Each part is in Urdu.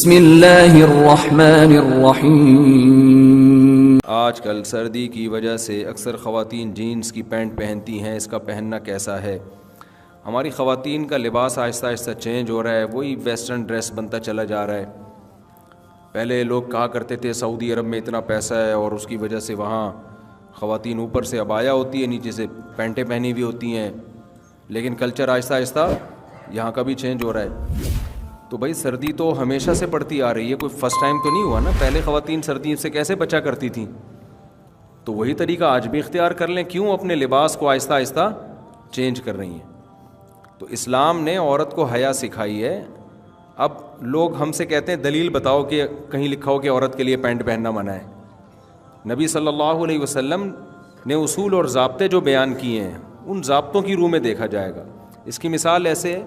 بسم اللہ الرحمن الرحیم۔ آج کل سردی کی وجہ سے اکثر خواتین جینز کی پینٹ پہنتی ہیں، اس کا پہننا کیسا ہے؟ ہماری خواتین کا لباس آہستہ آہستہ چینج ہو رہا ہے، وہی ویسٹرن ڈریس بنتا چلا جا رہا ہے۔ پہلے لوگ کہا کرتے تھے سعودی عرب میں اتنا پیسہ ہے اور اس کی وجہ سے وہاں خواتین اوپر سے عبایا ہوتی ہے، نیچے سے پینٹیں پہنی ہوئی ہوتی ہیں، لیکن کلچر آہستہ آہستہ یہاں کا بھی چینج ہو رہا ہے۔ تو بھائی سردی تو ہمیشہ سے پڑتی آ رہی ہے، کوئی فرسٹ ٹائم تو نہیں ہوا نا۔ پہلے خواتین سردی سے کیسے بچا کرتی تھیں، تو وہی طریقہ آج بھی اختیار کر لیں، کیوں اپنے لباس کو آہستہ آہستہ چینج کر رہی ہیں؟ تو اسلام نے عورت کو حیا سکھائی ہے۔ اب لوگ ہم سے کہتے ہیں دلیل بتاؤ کہ کہیں لکھا ہو کہ عورت کے لیے پینٹ پہننا منع ہے۔ نبی صلی اللہ علیہ وسلم نے اصول اور ضابطے جو بیان کیے ہیں، ان ضابطوں کی روح میں دیکھا جائے گا۔ اس کی مثال ایسے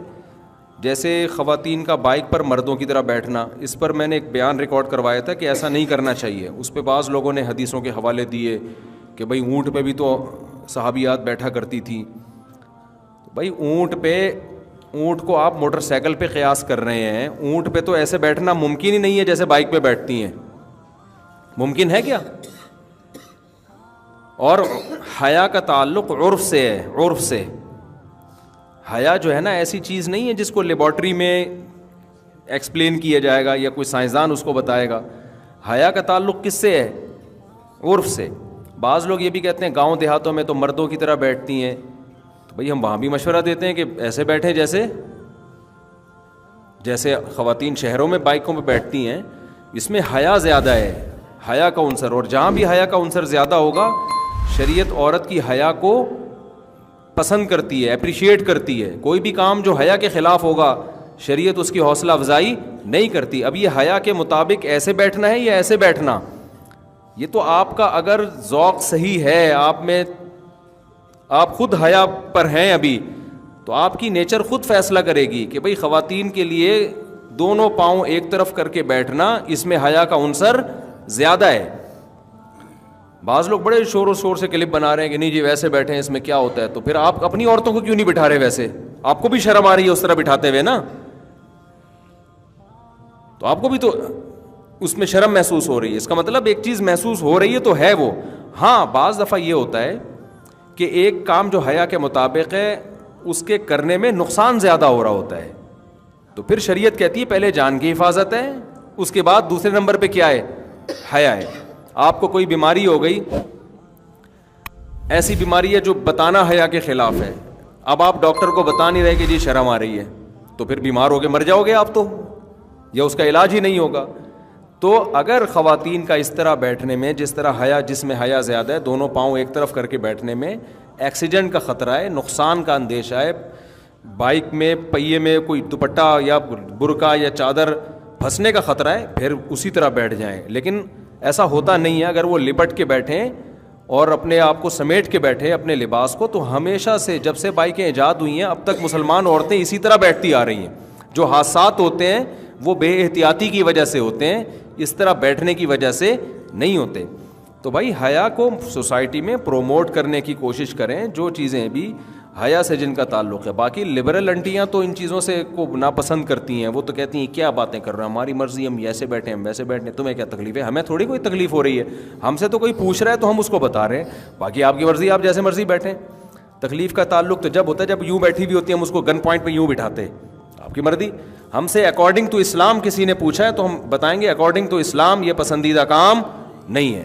جیسے خواتین کا بائک پر مردوں کی طرح بیٹھنا، اس پر میں نے ایک بیان ریکارڈ کروایا تھا کہ ایسا نہیں کرنا چاہیے۔ اس پہ بعض لوگوں نے حدیثوں کے حوالے دیے کہ بھئی اونٹ پہ بھی تو صحابیات بیٹھا کرتی تھی۔ بھئی اونٹ کو آپ موٹر سائیکل پہ قیاس کر رہے ہیں، اونٹ پہ تو ایسے بیٹھنا ممکن ہی نہیں ہے جیسے بائک پہ بیٹھتی ہیں، ممکن ہے کیا؟ اور حیا کا تعلق عرف سے ہے، عرف سے۔ حیا جو ہے نا ایسی چیز نہیں ہے جس کو لیبارٹری میں ایکسپلین کیا جائے گا یا کوئی سائنسدان اس کو بتائے گا۔ حیا کا تعلق کس سے ہے؟ عرف سے۔ بعض لوگ یہ بھی کہتے ہیں گاؤں دیہاتوں میں تو مردوں کی طرح بیٹھتی ہیں، تو بھئی ہم وہاں بھی مشورہ دیتے ہیں کہ ایسے بیٹھیں جیسے خواتین شہروں میں بائکوں پہ بیٹھتی ہیں۔ اس میں حیا زیادہ ہے، حیا کا عنصر، اور جہاں بھی حیا کا عنصر زیادہ ہوگا شریعت عورت کی حیا کو پسند کرتی ہے، اپریشیٹ کرتی ہے۔ کوئی بھی کام جو حیا کے خلاف ہوگا شریعت اس کی حوصلہ افزائی نہیں کرتی۔ اب یہ حیا کے مطابق ایسے بیٹھنا ہے یا ایسے بیٹھنا، یہ تو آپ کا اگر ذوق صحیح ہے، آپ خود حیا پر ہیں ابھی، تو آپ کی نیچر خود فیصلہ کرے گی کہ بھئی خواتین کے لیے دونوں پاؤں ایک طرف کر کے بیٹھنا، اس میں حیا کا عنصر زیادہ ہے۔ بعض لوگ بڑے شور و شور سے کلپ بنا رہے ہیں کہ نہیں جی ویسے بیٹھے ہیں، اس میں کیا ہوتا ہے؟ تو پھر آپ اپنی عورتوں کو کیوں نہیں بٹھا رہے ویسے؟ آپ کو بھی شرم آ رہی ہے اس طرح بٹھاتے ہوئے نا، تو آپ کو بھی تو اس میں شرم محسوس ہو رہی ہے۔ اس کا مطلب ایک چیز محسوس ہو رہی ہے تو ہے وہ۔ ہاں بعض دفعہ یہ ہوتا ہے کہ ایک کام جو حیا کے مطابق ہے اس کے کرنے میں نقصان زیادہ ہو رہا ہوتا ہے، تو پھر شریعت کہتی ہے پہلے جان کی حفاظت ہے، اس کے بعد دوسرے نمبر پہ کیا ہے؟ حیا ہے۔ آپ کو کوئی بیماری ہو گئی، ایسی بیماری ہے جو بتانا حیا کے خلاف ہے، اب آپ ڈاکٹر کو بتا نہیں رہے کہ جی شرم آ رہی ہے، تو پھر بیمار ہو کے مر جاؤ گے آپ تو، یا اس کا علاج ہی نہیں ہوگا۔ تو اگر خواتین کا اس طرح بیٹھنے میں، جس طرح حیا، جس میں حیا زیادہ ہے، دونوں پاؤں ایک طرف کر کے بیٹھنے میں ایکسیڈنٹ کا خطرہ ہے، نقصان کا اندیشہ ہے، بائک میں پہیے میں کوئی دوپٹہ یا برقع یا چادر پھنسنے کا خطرہ ہے، پھر اسی طرح بیٹھ جائیں۔ لیکن ایسا ہوتا نہیں ہے، اگر وہ لپٹ کے بیٹھیں اور اپنے آپ کو سمیٹ کے بیٹھے اپنے لباس کو، تو ہمیشہ سے جب سے بائکیں ایجاد ہوئی ہیں اب تک مسلمان عورتیں اسی طرح بیٹھتی آ رہی ہیں۔ جو حادثات ہوتے ہیں وہ بے احتیاطی کی وجہ سے ہوتے ہیں، اس طرح بیٹھنے کی وجہ سے نہیں ہوتے۔ تو بھائی حیا کو سوسائٹی میں پروموٹ کرنے کی کوشش کریں، جو چیزیں بھی حیا سے جن کا تعلق ہے۔ باقی لبرل انٹیاں تو ان چیزوں سے کو ناپسند کرتی ہیں، وہ تو کہتی ہیں کیا باتیں کر رہے ہیں، ہماری مرضی، ہم ایسے بیٹھیں ہم ویسے بیٹھیں، تمہیں کیا تکلیف ہے؟ ہمیں تھوڑی کوئی تکلیف ہو رہی ہے، ہم سے تو کوئی پوچھ رہا ہے تو ہم اس کو بتا رہے ہیں، باقی آپ کی مرضی، آپ جیسے مرضی بیٹھیں۔ تکلیف کا تعلق تو جب ہوتا ہے جب یوں بیٹھی ہوئی ہوتی ہے، ہم اس کو گن پوائنٹ پہ یوں بٹھاتے، آپ کی مرضی۔ ہم سے اکارڈنگ ٹو اسلام کسی نے پوچھا ہے تو ہم بتائیں گے اکارڈنگ ٹو اسلام یہ پسندیدہ کام نہیں ہے۔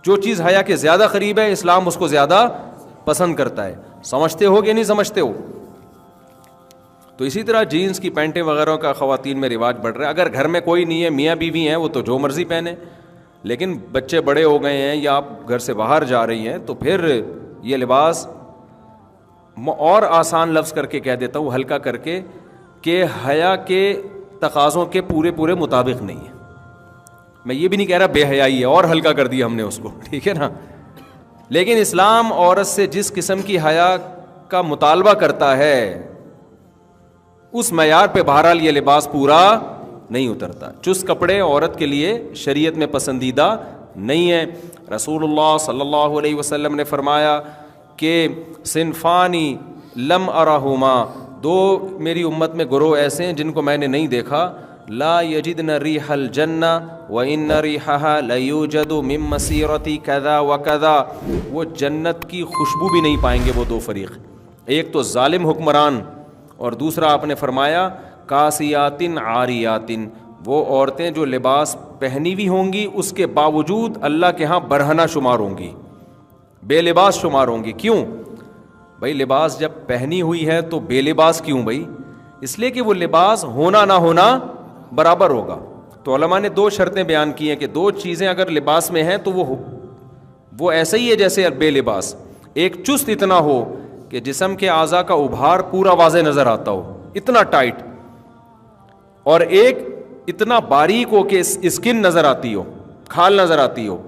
جو چیز حیا کے زیادہ قریب ہے اسلام اس کو زیادہ پسند کرتا ہے۔ سمجھتے ہو کہ نہیں سمجھتے ہو؟ تو اسی طرح جینز کی پینٹیں وغیرہ کا خواتین میں رواج بڑھ رہا ہے۔ اگر گھر میں کوئی نہیں ہے، میاں بیوی ہیں، وہ تو جو مرضی پہنے، لیکن بچے بڑے ہو گئے ہیں یا آپ گھر سے باہر جا رہی ہیں تو پھر یہ لباس، اور آسان لفظ کر کے کہہ دیتا ہوں ہلکا کر کے، کہ حیا کے تقاضوں کے پورے مطابق نہیں ہے۔ میں یہ بھی نہیں کہہ رہا بے حیائی ہے، اور ہلکا کر دیا ہم نے اس کو، ٹھیک ہے نا۔ لیکن اسلام عورت سے جس قسم کی حیا کا مطالبہ کرتا ہے اس معیار پہ بہرحال یہ لباس پورا نہیں اترتا۔ چست کپڑے عورت کے لیے شریعت میں پسندیدہ نہیں ہے۔ رسول اللہ صلی اللہ علیہ وسلم نے فرمایا کہ صنفانی لم ارہما، دو میری امت میں گروہ ایسے ہیں جن کو میں نے نہیں دیکھا، لا یجدن ریح الجنہ وان ریحها لیوجد من مسیرۃ کذا وکذا، وہ جنت کی خوشبو بھی نہیں پائیں گے وہ دو فریق، ایک تو ظالم حکمران اور دوسرا آپ نے فرمایا کاسیات عاریات، وہ عورتیں جو لباس پہنی ہوئی ہوں گی اس کے باوجود اللہ کے ہاں برہنہ شمار ہوں گی، بے لباس شمار ہوں گی۔ کیوں بھائی؟ لباس جب پہنی ہوئی ہے تو بے لباس کیوں بھائی؟ اس لیے کہ وہ لباس ہونا نہ ہونا برابر ہوگا۔ تو علماء نے دو شرطیں بیان کی ہیں کہ دو چیزیں اگر لباس میں ہیں تو وہ ایسا ہی ہے جیسے بے لباس، ایک چست اتنا ہو کہ جسم کے اعضاء کا ابھار پورا واضح نظر آتا ہو، اتنا ٹائٹ، اور ایک اتنا باریک ہو کہ اسکن نظر آتی ہو، کھال نظر آتی ہو۔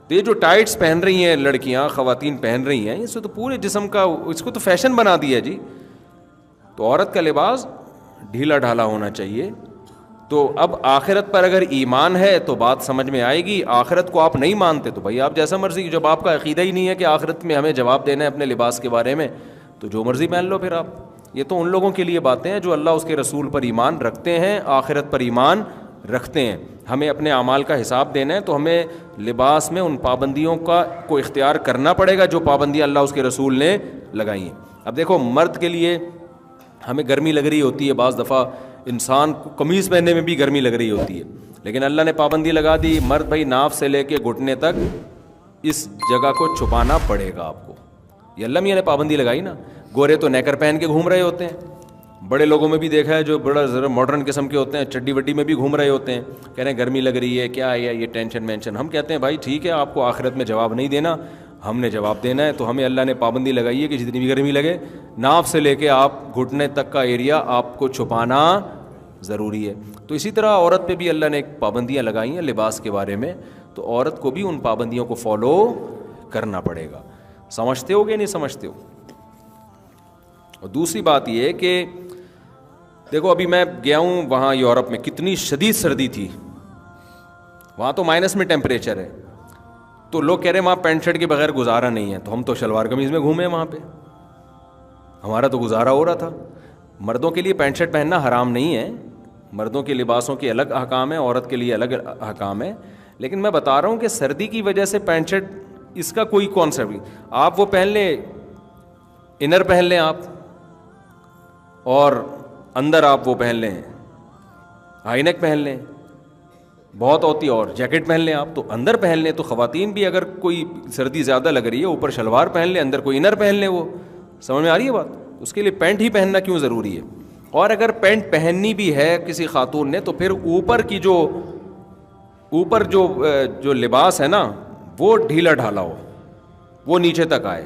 تو یہ جو ٹائٹس پہن رہی ہیں لڑکیاں، خواتین پہن رہی ہیں، اس سے تو پورے جسم کا، اس کو تو فیشن بنا دیا جی۔ تو عورت کا لباس ڈھیلا ڈھالا ہونا چاہیے۔ تو اب آخرت پر اگر ایمان ہے تو بات سمجھ میں آئے گی، آخرت کو آپ نہیں مانتے تو بھائی آپ جیسا مرضی، جب آپ کا عقیدہ ہی نہیں ہے کہ آخرت میں ہمیں جواب دینا ہے اپنے لباس کے بارے میں، تو جو مرضی پہن لو پھر آپ۔ یہ تو ان لوگوں کے لیے باتیں ہیں جو اللہ اس کے رسول پر ایمان رکھتے ہیں، آخرت پر ایمان رکھتے ہیں۔ ہمیں اپنے اعمال کا حساب دینا ہے تو ہمیں لباس میں ان پابندیوں کو اختیار کرنا پڑے گا جو پابندیاں اللہ اس کے رسول نے لگائی ہیں۔ اب دیکھو، مرد کے لیے ہمیں گرمی لگ رہی ہوتی ہے، بعض دفعہ انسان کو قمیض پہننے میں بھی گرمی لگ رہی ہوتی ہے، لیکن اللہ نے پابندی لگا دی، مرد بھائی ناف سے لے کے گھٹنے تک اس جگہ کو چھپانا پڑے گا آپ کو۔ یہ اللہ میاں نے پابندی لگائی نا۔ گورے تو نیکر پہن کے گھوم رہے ہوتے ہیں، بڑے لوگوں میں بھی دیکھا ہے جو بڑا ذرا ماڈرن قسم کے ہوتے ہیں، چڈی وڈی میں بھی گھوم رہے ہوتے ہیں، کہہ رہے ہیں گرمی لگ رہی ہے، کیا ہے یہ ٹینشن مینشن۔ ہم کہتے ہیں بھائی ٹھیک ہے، آپ کو آخرت میں جواب نہیں دینا، ہم نے جواب دینا ہے، تو ہمیں اللہ نے پابندی لگائی ہے کہ جتنی بھی گرمی لگے ناف سے لے کے آپ گھٹنے تک کا ایریا آپ کو چھپانا ضروری ہے۔ تو اسی طرح عورت پہ بھی اللہ نے ایک پابندیاں لگائی ہیں لباس کے بارے میں، تو عورت کو بھی ان پابندیوں کو فالو کرنا پڑے گا۔ سمجھتے ہو کہ نہیں سمجھتے ہو؟ اور دوسری بات یہ ہے کہ دیکھو، ابھی میں گیا ہوں وہاں یورپ میں، کتنی شدید سردی تھی وہاں، تو مائنس میں ٹیمپریچر ہے، تو لوگ کہہ رہے ہیں وہاں پینٹ شرٹ کے بغیر گزارا نہیں ہے، تو ہم تو شلوار قمیض میں گھومے وہاں پہ، ہمارا تو گزارا ہو رہا تھا۔ مردوں کے لیے پینٹ شرٹ پہننا حرام نہیں ہے، مردوں کے لباسوں کے الگ احکام ہے، عورت کے لیے الگ احکام ہے، لیکن میں بتا رہا ہوں کہ سردی کی وجہ سے پینٹ شرٹ اس کا کوئی کانسیپٹ نہیں۔ آپ وہ پہن لیں، انر پہن لیں آپ، اور اندر آپ وہ پہن لیں ہائی نیک پہن لیں، بہت ہوتی، اور جیکٹ پہن لیں آپ، تو اندر پہن لیں۔ تو خواتین بھی اگر کوئی سردی زیادہ لگ رہی ہے اوپر شلوار پہن لیں، اندر کوئی انر پہن لیں، وہ سمجھ میں آ رہی ہے بات؟ اس کے لیے پینٹ ہی پہننا کیوں ضروری ہے؟ اور اگر پینٹ پہننی بھی ہے کسی خاتون نے تو پھر اوپر کی جو لباس ہے نا وہ ڈھیلا ڈھالا ہو، وہ نیچے تک آئے،